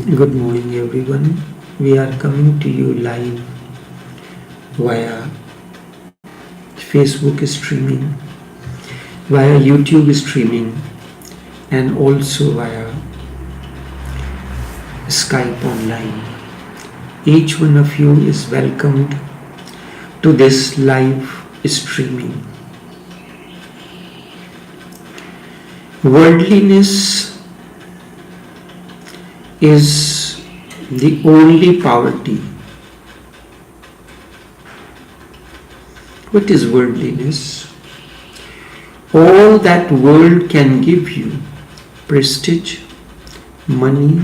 Good morning, everyone. We are coming to you live via Facebook streaming, via YouTube streaming, and also via Skype online. Each one of you is welcomed to this live streaming. Worldliness is the only poverty. What is worldliness? All that world can give you, prestige, money,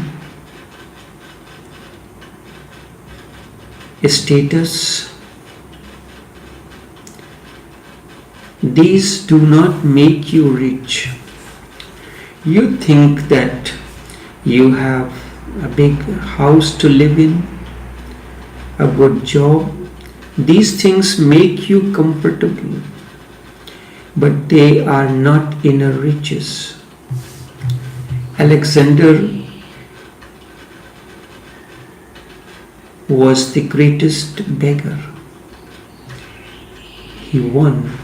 status, these do not make you rich. You think that you have a big house to live in, a good job. These things make you comfortable, but they are not inner riches. Alexander was the greatest beggar. He won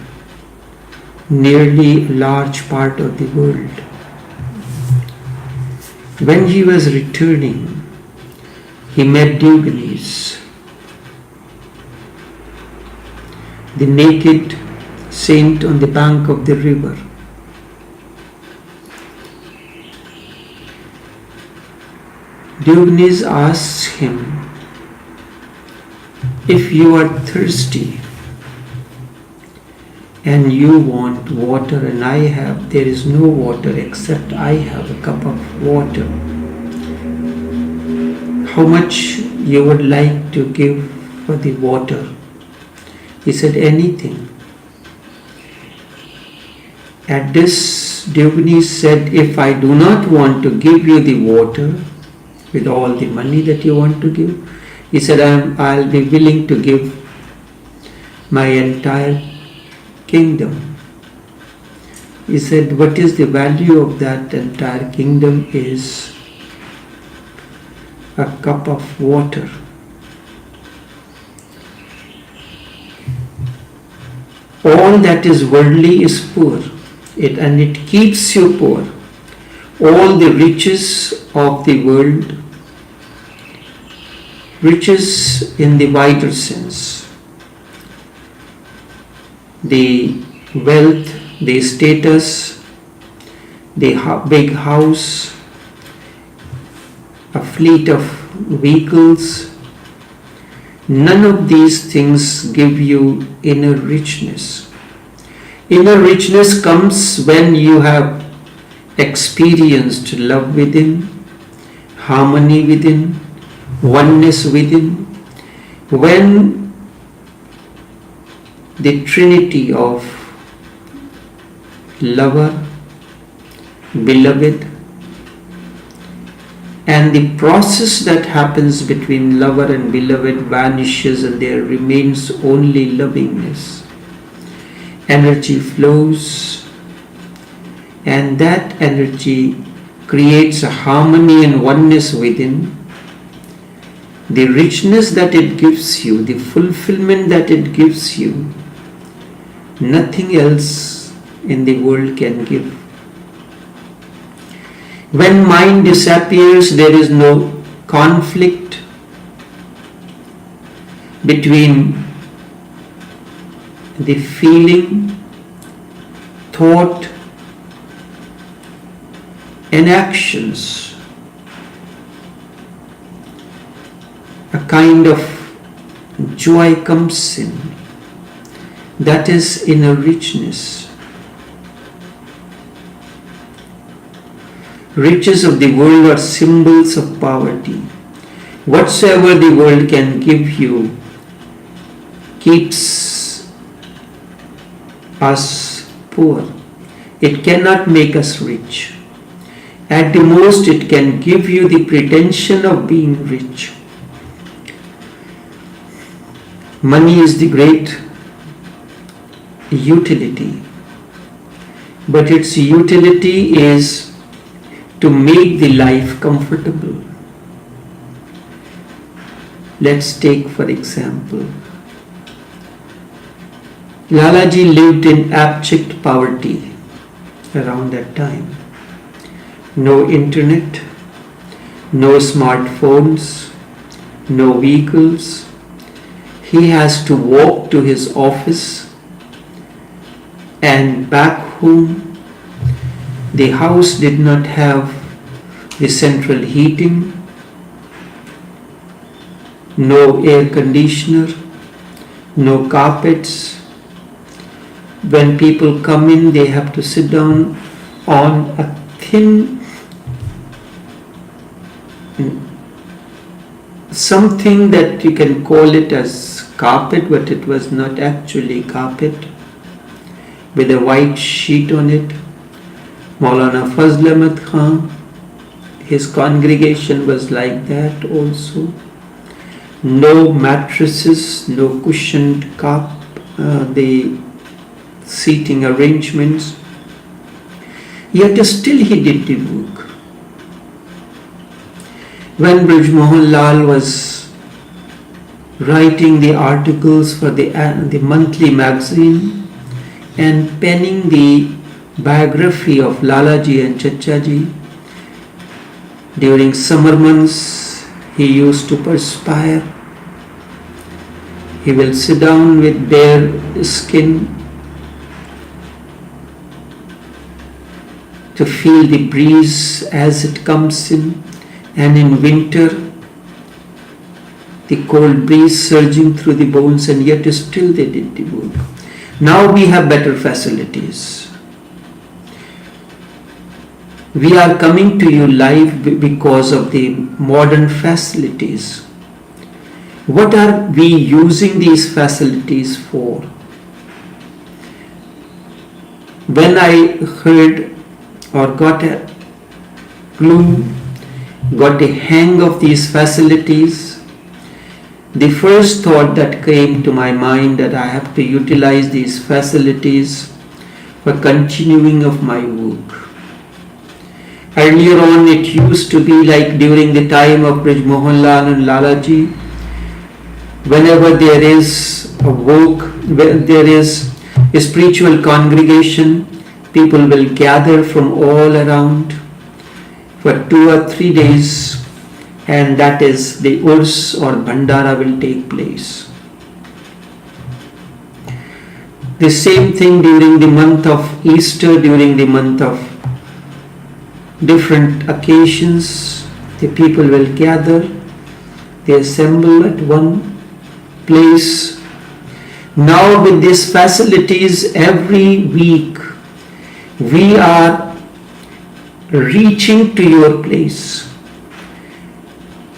nearly a large part of the world. When he was returning, he met Diogenes, the naked saint on the bank of the river. Diogenes asks him, if you are thirsty and you want water and there is no water except I have a cup of water, how much you would like to give for the water? He said, anything. At this, Diogenes said, if I do not want to give you the water with all the money that you want to give, he said, I'll be willing to give my entire kingdom. He said, what is the value of that entire kingdom is a cup of water. All that is worldly is poor, and it keeps you poor. All the riches of the world, riches in the wider sense, the wealth, the status, the big house, a fleet of vehicles, none of these things give you inner richness. Inner richness comes when you have experienced love within, harmony within, oneness within, when the trinity of lover, beloved, and the process that happens between lover and beloved vanishes and there remains only lovingness. Energy flows, and that energy creates a harmony and oneness within. The richness that it gives you, the fulfillment that it gives you, nothing else in the world can give. When mind disappears, there is no conflict between the feeling, thought, and actions. A kind of joy comes in. That is inner richness. Riches of the world are symbols of poverty. Whatsoever the world can give you keeps us poor. It cannot make us rich. At the most, it can give you the pretension of being rich. Money is the great utility, but its utility is to make the life comfortable. Let's take for example, Lalaji lived in abject poverty around that time. No internet, no smartphones, no vehicles. He has to walk to his office, and back home the house did not have the central heating, no air conditioner, no carpets. When people come in, they have to sit down on a thin something that you can call it as carpet, but it was not actually carpet, with a white sheet on it. Maulana Fazl Ahmad Khan, his congregation was like that also. No mattresses, no cushioned the seating arrangements. Yet still he did the work. When Brij Mohan Lal was writing the articles for the monthly magazine and penning the biography of Lalaji and Chachaji, during summer months he used to perspire. He will sit down with bare skin to feel the breeze as it comes in, and in winter the cold breeze surging through the bones, and yet still they did the work. Now we have better facilities. We are coming to you live because of the modern facilities. What are we using these facilities for? When I heard or got a clue, got a hang of these facilities, the first thought that came to my mind that I have to utilize these facilities for continuing of my work. Earlier on it used to be like during the time of Brij Mohan Lal and Lalaji, whenever there is a work, when there is a spiritual congregation, people will gather from all around for 2 or 3 days, and that is the Urs or Bhandara will take place. The same thing during the month of Easter, during the month of different occasions, the people will gather, they assemble at one place. Now with these facilities, every week we are reaching to your place.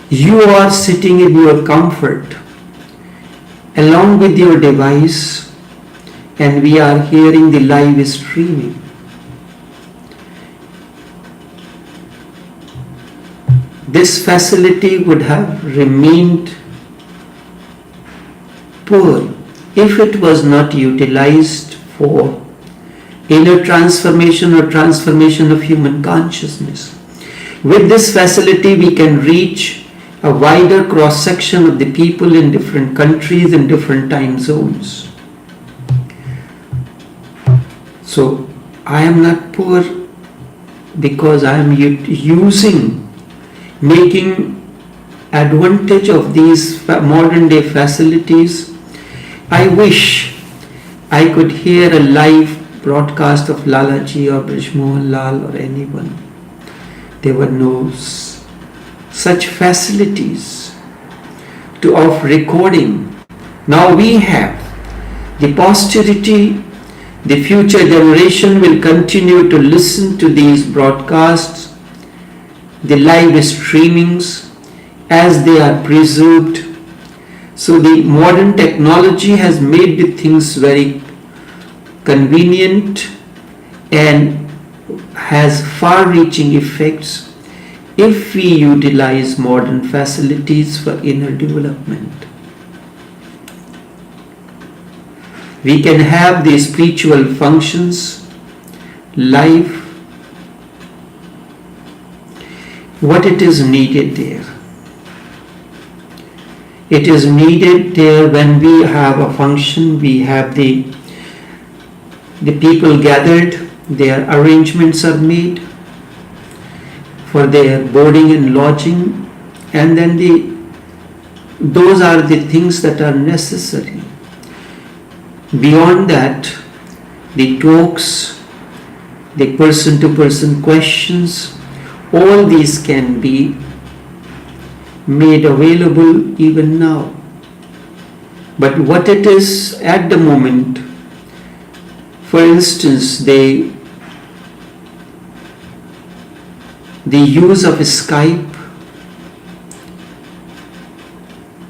You are sitting in your comfort along with your device, and we are hearing the live streaming. This facility would have remained poor if it was not utilized for inner transformation or transformation of human consciousness. With this facility, we can reach a wider cross section of the people in different countries and different time zones. So I am not poor because I am making advantage of these modern day facilities. I wish I could hear a live broadcast of Lalaji or Brij Mohan Lal or anyone. There were no such facilities of recording. Now we have. The posterity, the future generation will continue to listen to these broadcasts, the live streamings, as they are preserved. So the modern technology has made the things very convenient and has far-reaching effects if we utilize modern facilities for inner development. We can have the spiritual functions live. What it is needed there? It is needed there when we have a function, we have the people gathered, their arrangements are made for their boarding and lodging, and then those are the things that are necessary. Beyond that, the talks, the person-to-person questions, all these can be made available even now. But what it is at the moment, for instance, the use of Skype,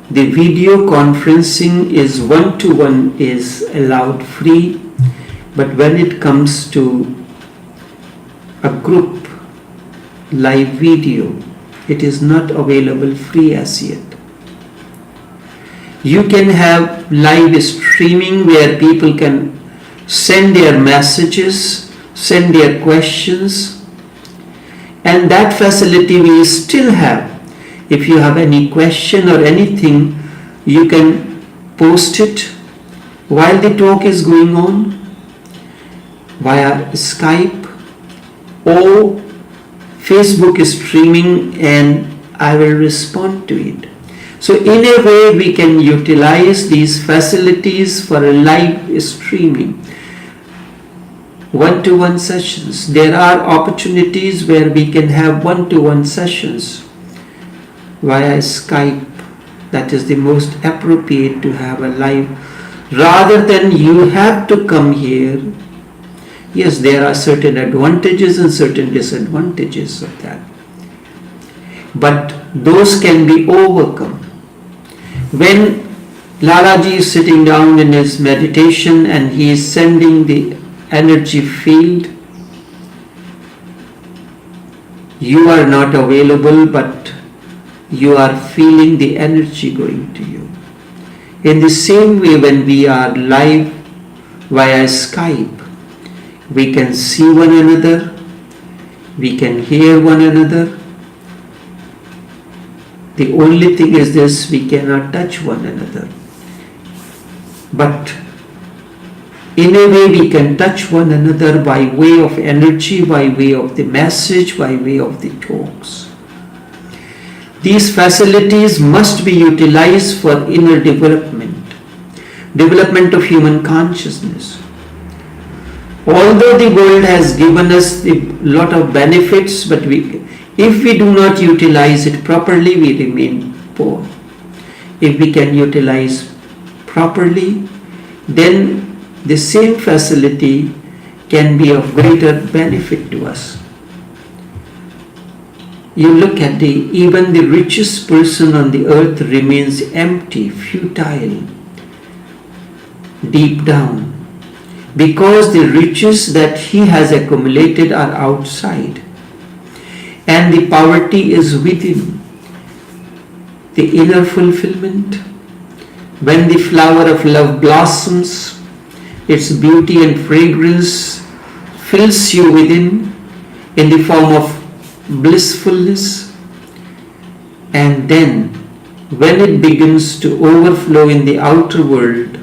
the video conferencing is one-to-one is allowed free, but when it comes to a group live video, it is not available free as yet. You can have live streaming where people can send their messages, send their questions, and that facility we still have. If you have any question or anything, you can post it while the talk is going on via Skype or Facebook streaming, and I will respond to it. So in a way we can utilize these facilities for a live streaming. One-to-one sessions. There are opportunities where we can have one-to-one sessions via Skype. That is the most appropriate to have a live, rather than you have to come here. Yes, there are certain advantages and certain disadvantages of that, but those can be overcome. When Lalaji is sitting down in his meditation and he is sending the energy field, you are not available, but you are feeling the energy going to you. In the same way, when we are live via Skype, we can see one another, we can hear one another. The only thing is this, we cannot touch one another. But in a way we can touch one another by way of energy, by way of the message, by way of the talks. These facilities must be utilized for inner development of human consciousness. Although the world has given us a lot of benefits, but if we do not utilize it properly, we remain poor. If we can utilize properly, then the same facility can be of greater benefit to us. You look at even the richest person on the earth remains empty, futile, deep down, because the riches that he has accumulated are outside and the poverty is within. The inner fulfillment, when the flower of love blossoms, its beauty and fragrance fills you within in the form of blissfulness, and then when it begins to overflow in the outer world,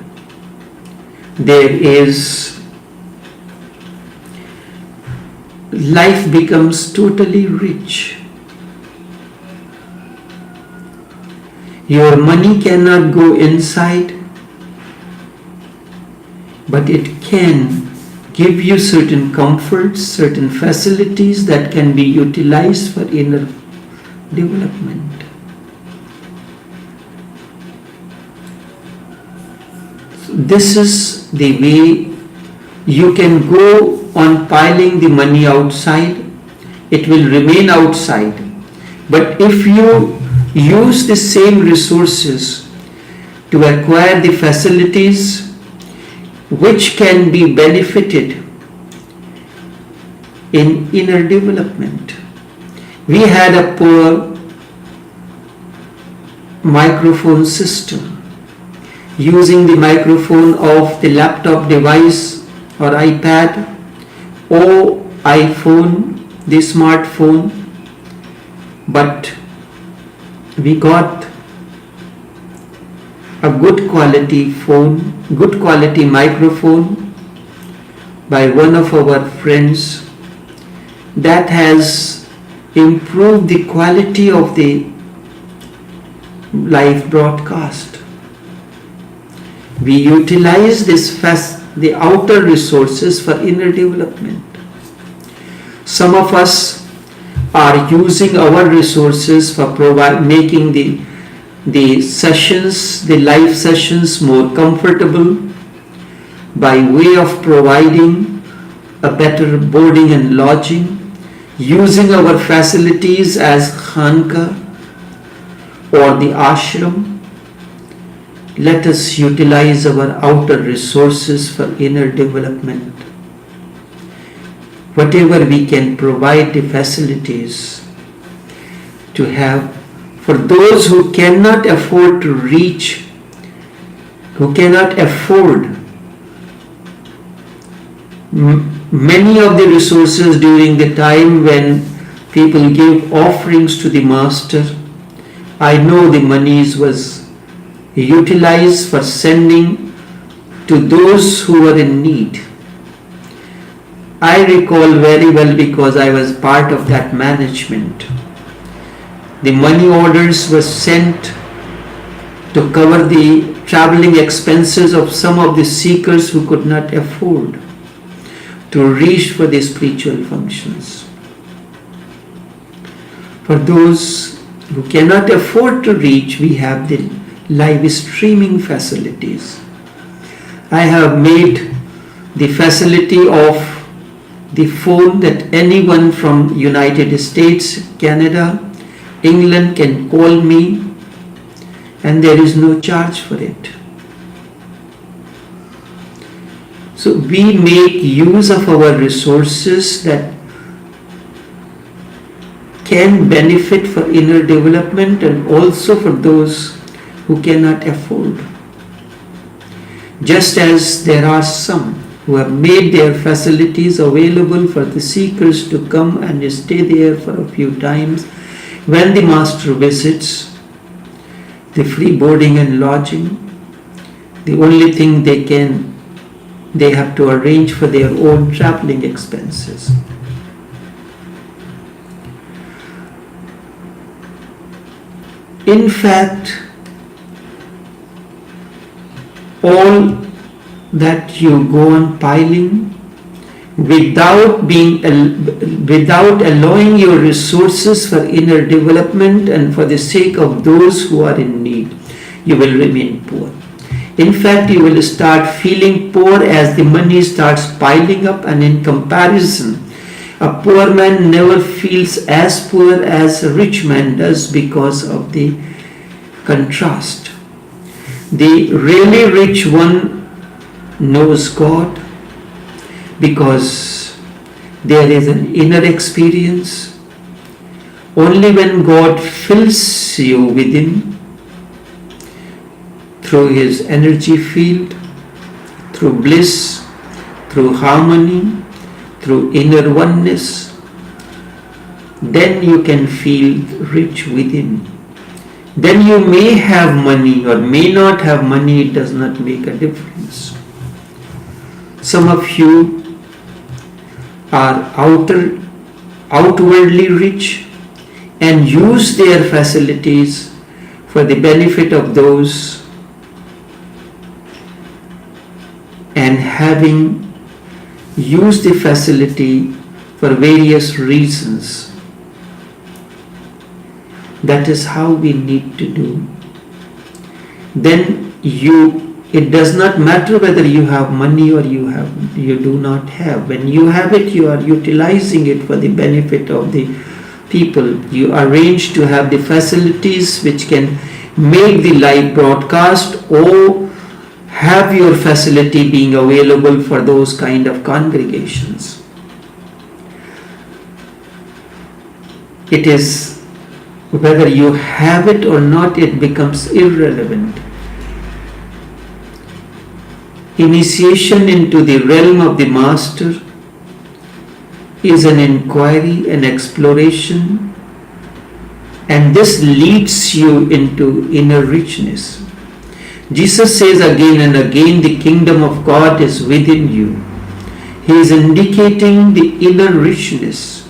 life becomes totally rich. Your money cannot go inside, but it can give you certain comforts, certain facilities that can be utilized for inner development. So this is the way you can go on piling the money outside. It will remain outside. But if you use the same resources to acquire the facilities which can be benefited in inner development. We had a poor microphone system. Using the microphone of the laptop device or iPad or iPhone, the smartphone, but we got a good quality microphone by one of our friends that has improved the quality of the live broadcast. We utilize the outer resources for inner development. Some of us are using our resources for making the sessions, the live sessions more comfortable by way of providing a better boarding and lodging, using our facilities as khanka or the ashram. Let us utilize our outer resources for inner development. Whatever we can provide the facilities to have for those who cannot afford to reach, who cannot afford many of the resources during the time when people give offerings to the Master. I know the monies was utilized for sending to those who were in need. I recall very well because I was part of that management. The money orders were sent to cover the traveling expenses of some of the seekers who could not afford to reach for the spiritual functions. For those who cannot afford to reach, we have the live streaming facilities. I have made the facility of the phone that anyone from United States, Canada, England can call me, and there is no charge for it. So we make use of our resources that can benefit for inner development and also for those who cannot afford. Just as there are some who have made their facilities available for the seekers to come and stay there for a few times when the Master visits, the free boarding and lodging. The only thing they have to arrange for their own traveling expenses. In fact, all that you go on piling without allowing your resources for inner development and for the sake of those who are in need, you will remain poor. In fact, you will start feeling poor as the money starts piling up, and in comparison, a poor man never feels as poor as a rich man does because of the contrast. The really rich one knows God because there is an inner experience. Only when God fills you within through His energy field, through bliss, through harmony, through inner oneness, then you can feel rich within. Then you may have money or may not have money, it does not make a difference. Some of you are outwardly rich and use their facilities for the benefit of those, and having used the facility for various reasons. That is how we need to do. Then it does not matter whether you have money or you do not have. When you have it, you are utilizing it for the benefit of the people. You arrange to have the facilities which can make the live broadcast, or have your facility being available for those kind of congregations. It is whether you have it or not, it becomes irrelevant. Initiation into the realm of the Master is an inquiry, an exploration, and this leads you into inner richness. Jesus says again and again, the kingdom of God is within you. He is indicating the inner richness.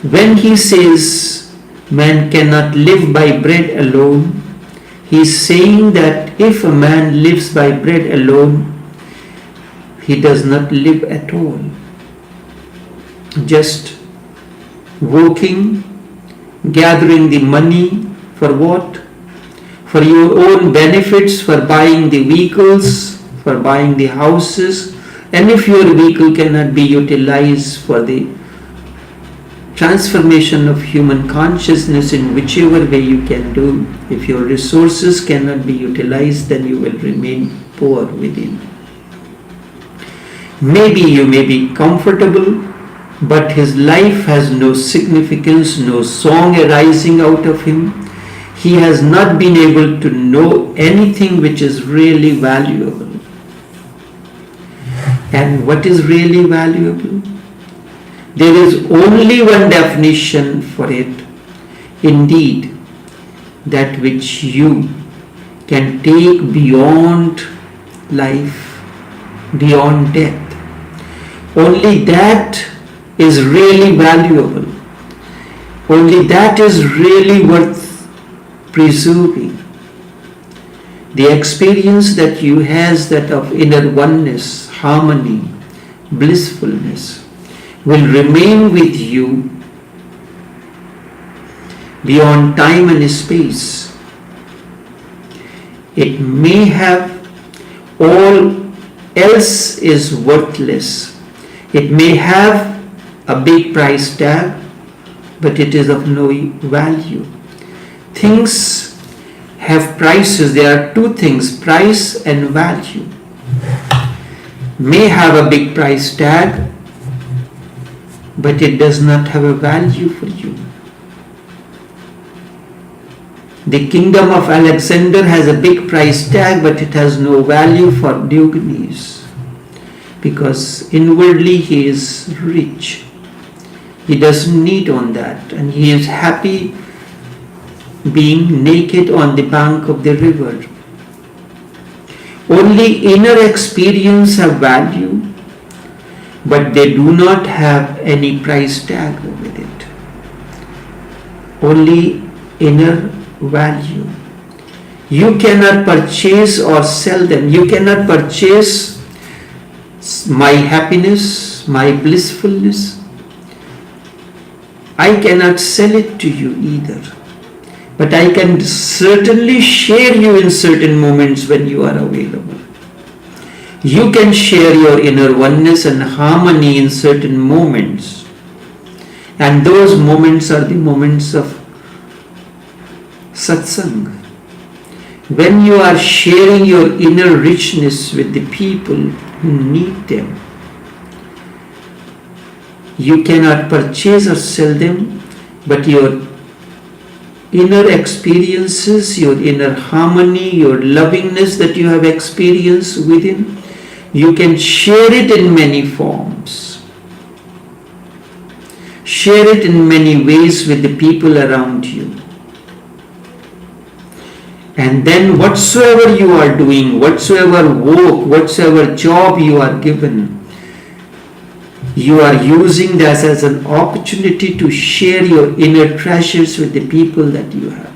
When he says man cannot live by bread alone, he is saying that if a man lives by bread alone, he does not live at all. Just working, gathering the money for what? For your own benefits, for buying the vehicles, for buying the houses. And if your vehicle cannot be utilized for the transformation of human consciousness in whichever way you can do, if your resources cannot be utilized, then you will remain poor within. Maybe you may be comfortable, but his life has no significance, no song arising out of him. He has not been able to know anything which is really valuable. And what is really valuable? There is only one definition for it. Indeed, that which you can take beyond life, beyond death. Only that is really valuable. Only that is really worth preserving. The experience that you has, that of inner oneness, harmony, blissfulness, will remain with you beyond time and space. It may have, all else is worthless. It may have a big price tag, but it is of no value. Things have prices. There are two things, price and value. May have a big price tag, but it does not have a value for you. The kingdom of Alexander has a big price tag, but it has no value for Diogenes, because inwardly he is rich. He doesn't need on that, and he is happy being naked on the bank of the river. Only inner experience have value, but they do not have any price tag with it. Only inner value. You cannot purchase or sell them. You cannot purchase my happiness, my blissfulness. I cannot sell it to you either. But I can certainly share you in certain moments when you are available. You can share your inner oneness and harmony in certain moments. And those moments are the moments of satsang. When you are sharing your inner richness with the people who need them, you cannot purchase or sell them, but your inner experiences, your inner harmony, your lovingness that you have experienced within, you can share it in many forms. Share it in many ways with the people around you. And then whatsoever you are doing, whatsoever work, whatsoever job you are given, you are using that as an opportunity to share your inner treasures with the people that you have.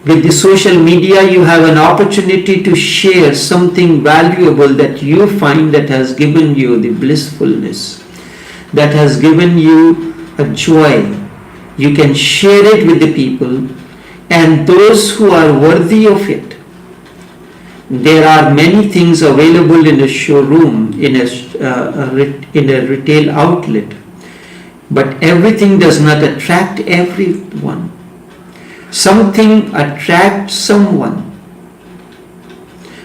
With the social media, you have an opportunity to share something valuable that you find that has given you the blissfulness, that has given you a joy. You can share it with the people, and those who are worthy of it. There are many things available in a showroom, in a retail outlet, but everything does not attract everyone. Something attracts someone.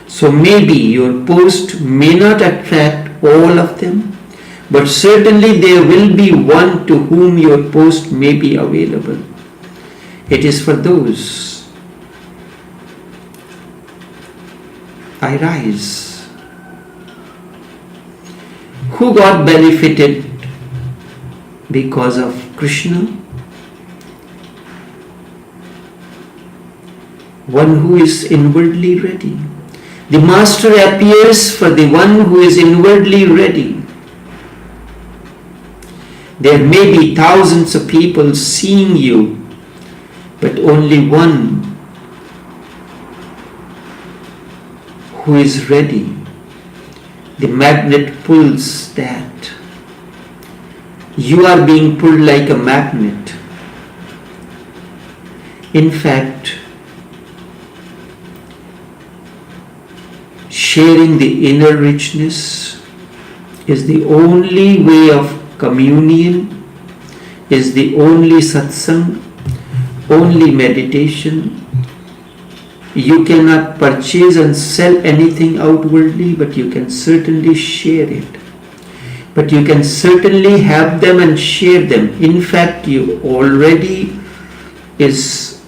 So maybe your post may not attract all of them, but certainly there will be one to whom your post may be available. It is for those. I rise. Who got benefited because of Krishna? one who is inwardly ready. The Master appears for the one who is inwardly ready. There may be thousands of people seeing you, but only one who is ready. The magnet pulls that. You are being pulled like a magnet. In fact, sharing the inner richness is the only way of communion, is the only satsang, only meditation. You cannot purchase and sell anything outwardly, but you can certainly share it. But you can certainly have them and share them. In fact, you already is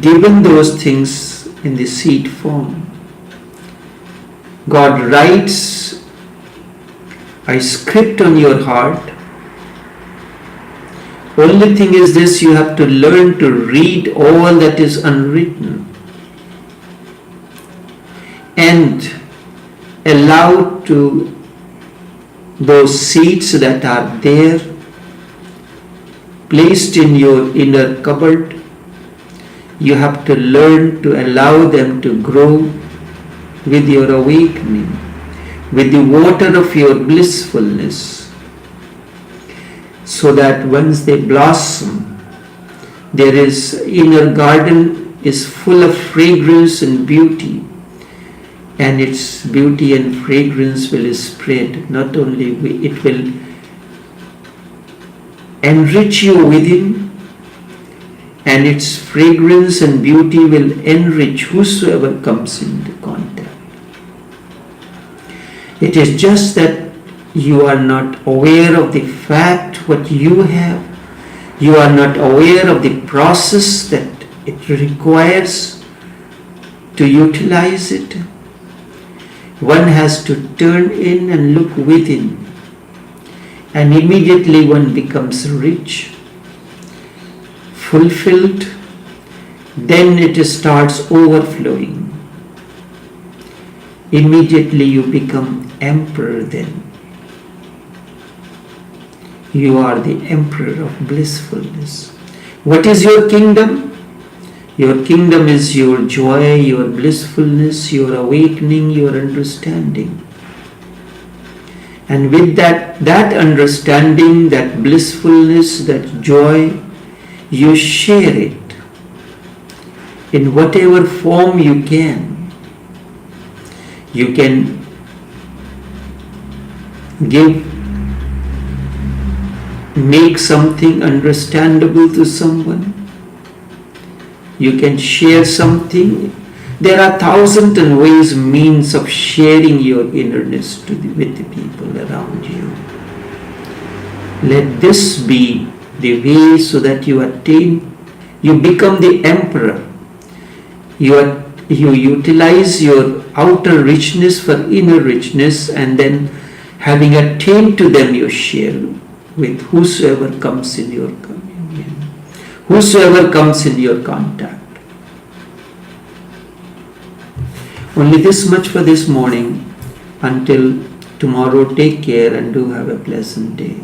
given those things in the seed form. God writes a script on your heart. Only thing is this, you have to learn to read all that is unwritten and allow to those seeds that are there placed in your inner cupboard. You have to learn to allow them to grow with your awakening, with the water of your blissfulness, so that once they blossom, there is inner garden is full of fragrance and beauty, and its beauty and fragrance will spread. Not only it will enrich you within, and its fragrance and beauty will enrich whosoever comes into contact. It is just that you are not aware of the fact what you have. You are not aware of the process that it requires to utilize it. One has to turn in and look within, and immediately one becomes rich, fulfilled. Then it starts overflowing. Immediately you become emperor then. You are the emperor of blissfulness. What is your kingdom? Your kingdom is your joy, your blissfulness, your awakening, your understanding. And with that understanding, that blissfulness, that joy, you share it in whatever form you can. You can make something understandable to someone. You can share something. There are thousands and ways, means of sharing your innerness with the people around you. Let this be the way so that you attain, you become the emperor. You utilize your outer richness for inner richness, and then having attained to them, you share with whosoever comes in your communion, whosoever comes in your contact. Only this much for this morning. Until tomorrow, take care and do have a pleasant day.